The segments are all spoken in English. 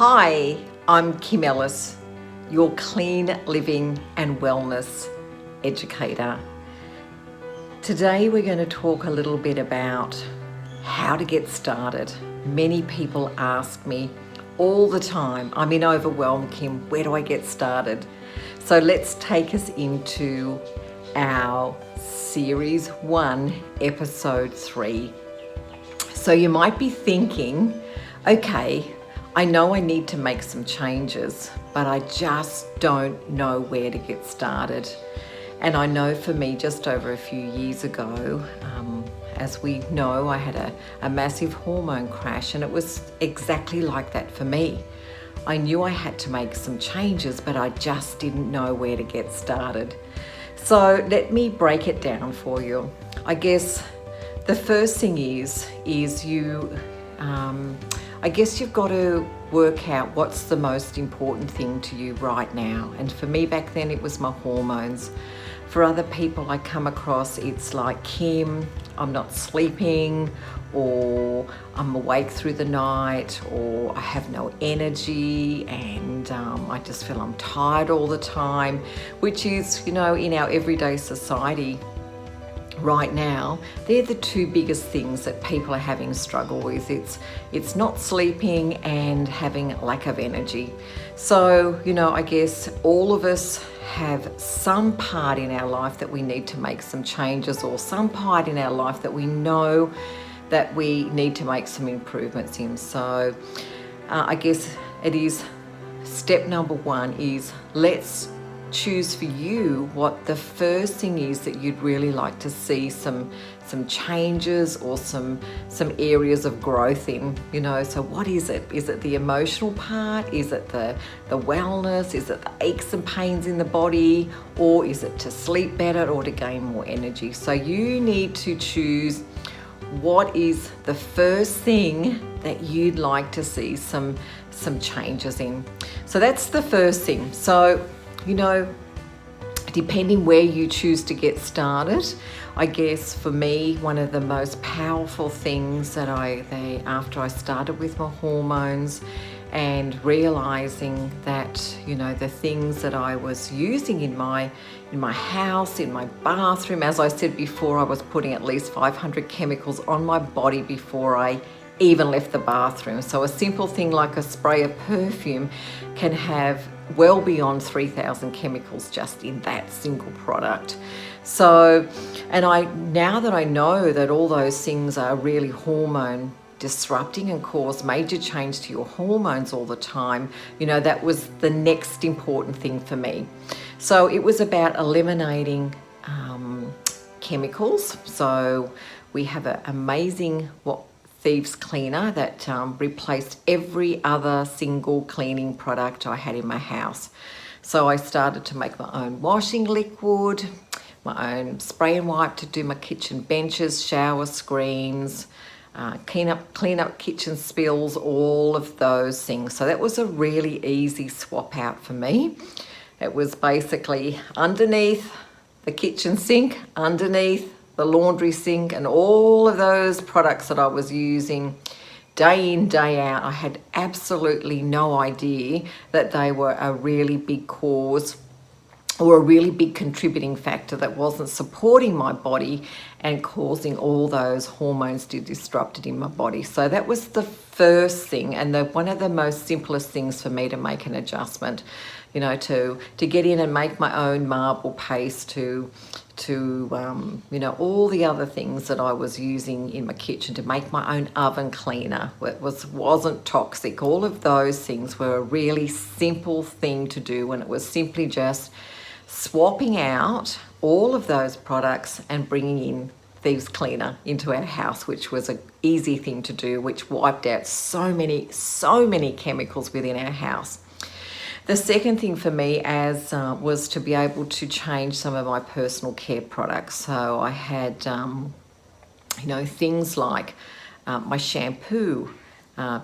Hi, I'm Kim Ellis, your clean living and wellness educator. Today we're going to talk a little bit about how to get started. Many people ask me all the time, I'm in overwhelm, Kim, where do I get started? So let's take us into our series 1, episode 3. So you might be thinking, okay, I know I need to make some changes, but I just don't know where to get started. And I know for me, just over a few years ago, as we know, I had a massive hormone crash, and it was exactly like that for me. I knew I had to make some changes, but I just didn't know where to get started. So let me break it down for you. I guess the first thing is you've got to work out what's the most important thing to you right now. And for me back then, it was my hormones. For other people I come across, it's like, Kim, I'm not sleeping, or I'm awake through the night, or I have no energy, and I just feel I'm tired all the time, which is, in our everyday society right now, they're the two biggest things that people are having a struggle with. It's not sleeping and having lack of energy. So, I guess all of us have some part in our life that we need to make some changes, or some part in our life that we know that we need to make some improvements in. So I guess it is step number 1 is let's choose for you what the first thing is that you'd really like to see some changes or some areas of growth in. So what is it? Is it the emotional part? Is it the wellness? Is it the aches and pains in the body? Or is it to sleep better or to gain more energy? So you need to choose what is the first thing that you'd like to see some changes in. So that's the first thing. So depending where you choose to get started, I guess for me, one of the most powerful things that after I started with my hormones and realizing that, the things that I was using in my house, in my bathroom, as I said before, I was putting at least 500 chemicals on my body before I even left the bathroom. So a simple thing like a spray of perfume can have well beyond 3,000 chemicals just in that single product. So, now that I know that all those things are really hormone disrupting and cause major change to your hormones all the time, that was the next important thing for me. So it was about eliminating chemicals. So we have an amazing thieves cleaner that replaced every other single cleaning product I had in my house. So I started to make my own washing liquid, my own spray and wipe to do my kitchen benches, shower screens, clean up kitchen spills, all of those things. So that was a really easy swap out for me. It was basically underneath the kitchen sink, underneath the laundry sink, and all of those products that I was using day in, day out. I had absolutely no idea that they were a really big cause or a really big contributing factor that wasn't supporting my body and causing all those hormones to disrupt it in my body. So that was the first thing, and one of the most simplest things for me to make an adjustment, to get in and make my own marble paste, to all the other things that I was using in my kitchen, to make my own oven cleaner. It wasn't toxic. All of those things were a really simple thing to do, and it was simply just swapping out all of those products and bringing in thieves cleaner into our house, which was an easy thing to do, which wiped out so many chemicals within our house. The second thing for me was to be able to change some of my personal care products. So I had, things like my shampoo,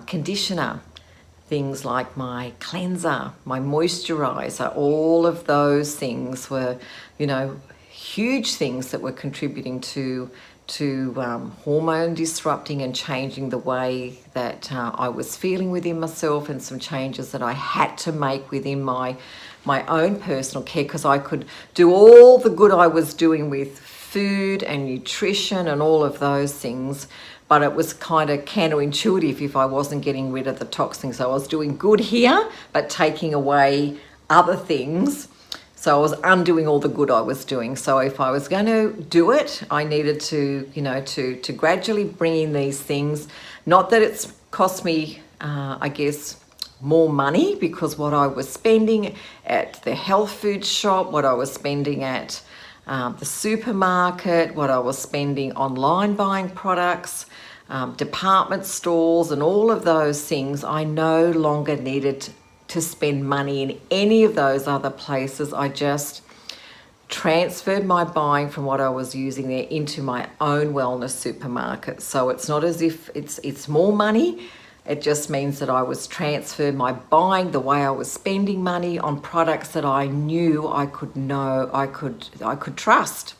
conditioner, things like my cleanser, my moisturizer. All of those things were, huge things that were contributing to hormone disrupting and changing the way that I was feeling within myself, and some changes that I had to make within my own personal care, because I could do all the good I was doing with food and nutrition and all of those things, but it was kind of counterintuitive if I wasn't getting rid of the toxins. So I was doing good here, but taking away other things. So I was undoing all the good I was doing. So if I was going to do it, I needed to, to gradually bring in these things. Not that it's cost me, I guess, more money, because what I was spending at the health food shop, what I was spending at the supermarket, what I was spending online buying products, department stores and all of those things, I no longer needed to spend money in any of those other places. I just transferred my buying from what I was using there into my own wellness supermarket. So it's not as if it's more money. It just means that I was transferred my buying, the way I was spending money, on products that I knew I could trust.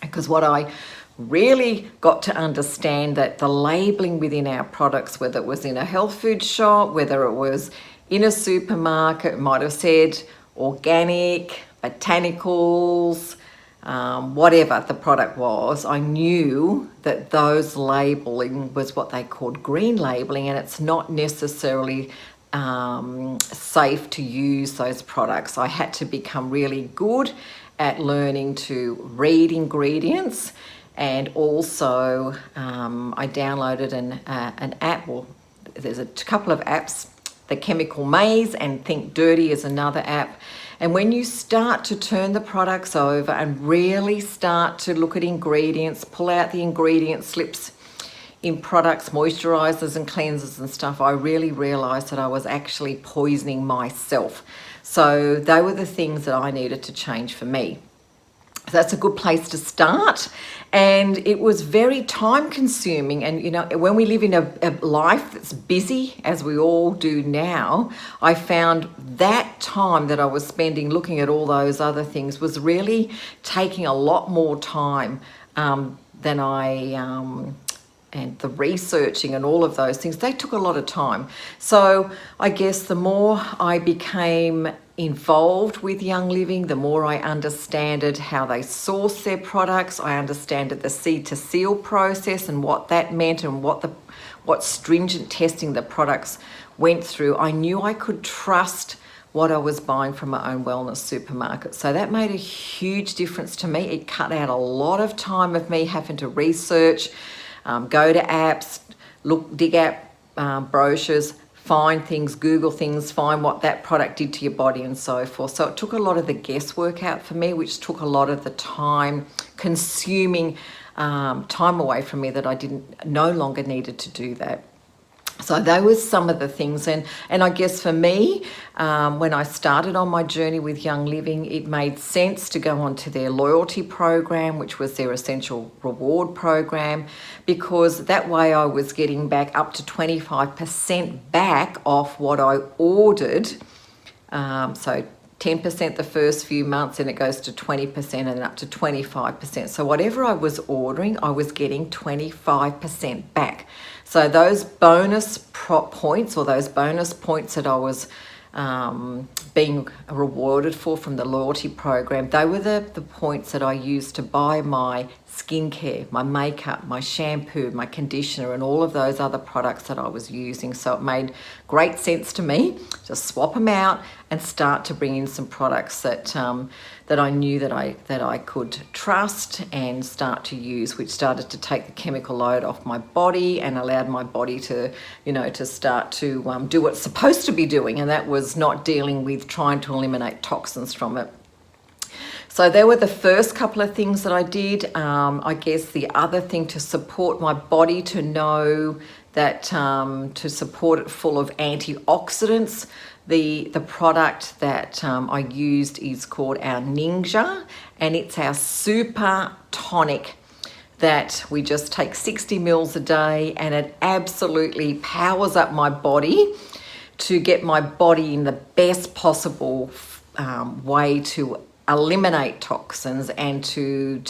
Because what I really got to understand, that the labeling within our products, whether it was in a health food shop, whether it was in a supermarket, it might have said organic, botanicals, whatever the product was, I knew that those labeling was what they called green labeling, and it's not necessarily safe to use those products. I had to become really good at learning to read ingredients, and also I downloaded an app. Well, there's a couple of apps. The Chemical Maze and Think Dirty is another app. And when you start to turn the products over and really start to look at ingredients, pull out the ingredient slips in products, moisturizers and cleansers and stuff, I really realized that I was actually poisoning myself. So they were the things that I needed to change for me. So that's a good place to start. And it was very time consuming. And, when we live in a life that's busy, as we all do now, I found that time that I was spending looking at all those other things was really taking a lot more time than and the researching and all of those things, they took a lot of time. So I guess the more I became involved with Young Living, the more I understood how they source their products. I understood the seed to seal process and what that meant, and what stringent testing the products went through. I knew I could trust what I was buying from my own wellness supermarket. So that made a huge difference to me. It cut out a lot of time of me having to research, go to apps, dig out brochures, find things, Google things, find what that product did to your body and so forth. So it took a lot of the guesswork out for me, which took a lot of the time consuming time away from me that I no longer needed to do that. So that was some of the things. And I guess for me, when I started on my journey with Young Living, it made sense to go onto their loyalty program, which was their essential reward program, because that way I was getting back up to 25% back off what I ordered. So 10% the first few months, and it goes to 20% and then up to 25%. So whatever I was ordering, I was getting 25% back. So those bonus points, or those bonus points that I was being rewarded for from the loyalty program, they were the points that I used to buy my skincare, my makeup, my shampoo, my conditioner, and all of those other products that I was using. So it made great sense to me to swap them out and start to bring in some products that I knew that I could trust and start to use, which started to take the chemical load off my body and allowed my body to, to start to do what it's supposed to be doing, and that was not dealing with trying to eliminate toxins from it. So there were the first couple of things that I did. I guess the other thing, to support my body, to know that to support it full of antioxidants, the product that I used is called our Ninja, and it's our super tonic that we just take 60 mils a day, and it absolutely powers up my body to get my body in the best possible way to eliminate toxins and to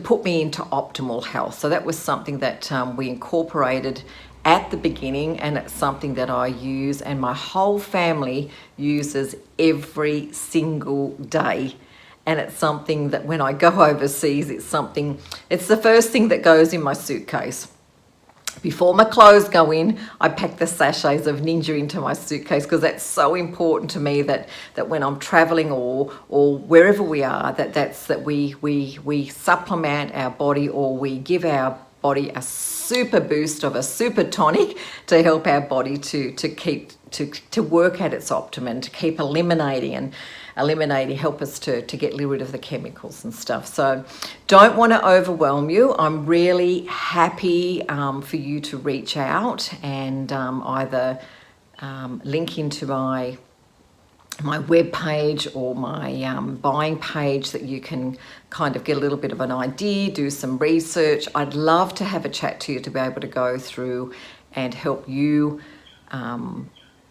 put me into optimal health. So that was something that we incorporated at the beginning, and it's something that I use and my whole family uses every single day. And it's something that when I go overseas, it's the first thing that goes in my suitcase. Before my clothes go in, I pack the sachets of Ninja into my suitcase, because that's so important to me that when I'm traveling or wherever we are, that we supplement our body, or we give our body a super boost of a super tonic to help our body to work at its optimum, to keep eliminating, help us to get rid of the chemicals and stuff. So don't want to overwhelm you. I'm really happy for you to reach out and either link into my web page or my buying page, that you can kind of get a little bit of an idea, do some research. I'd love to have a chat to you to be able to go through and help you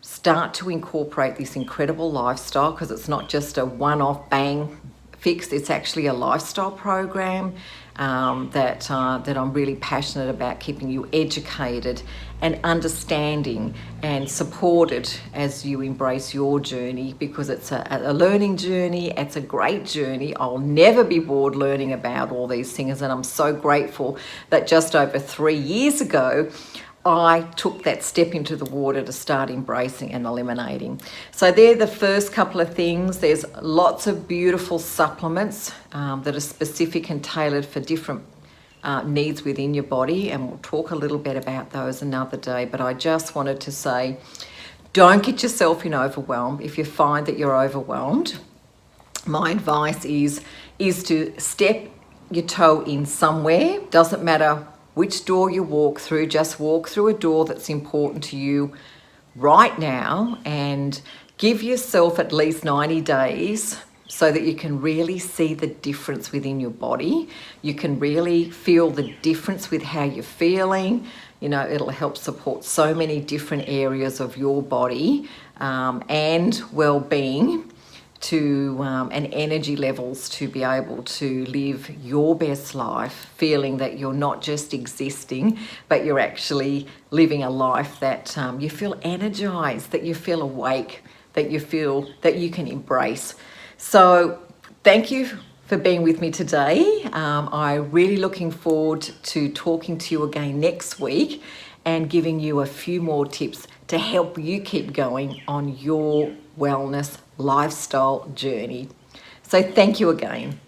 start to incorporate this incredible lifestyle, because it's not just a one-off bang fix. It's actually a lifestyle program that I'm really passionate about, keeping you educated and understanding and supported as you embrace your journey, because it's a learning journey. It's a great journey. I'll never be bored learning about all these things, and I'm so grateful that just over 3 years ago I took that step into the water to start embracing and eliminating. So they're the first couple of things. There's lots of beautiful supplements that are specific and tailored for different needs within your body, and we'll talk a little bit about those another day. But I just wanted to say, don't get yourself in overwhelm. If you find that you're overwhelmed, my advice is to step your toe in somewhere. Doesn't matter which door you walk through, just walk through a door that's important to you right now, and give yourself at least 90 days so that you can really see the difference within your body. You can really feel the difference with how you're feeling. You know, it'll help support so many different areas of your body and well-being and energy levels, to be able to live your best life, feeling that you're not just existing, but you're actually living a life that you feel energized, that you feel awake, that you feel that you can embrace. So thank you for being with me today. I'm really looking forward to talking to you again next week and giving you a few more tips to help you keep going on your wellness lifestyle journey. So thank you again.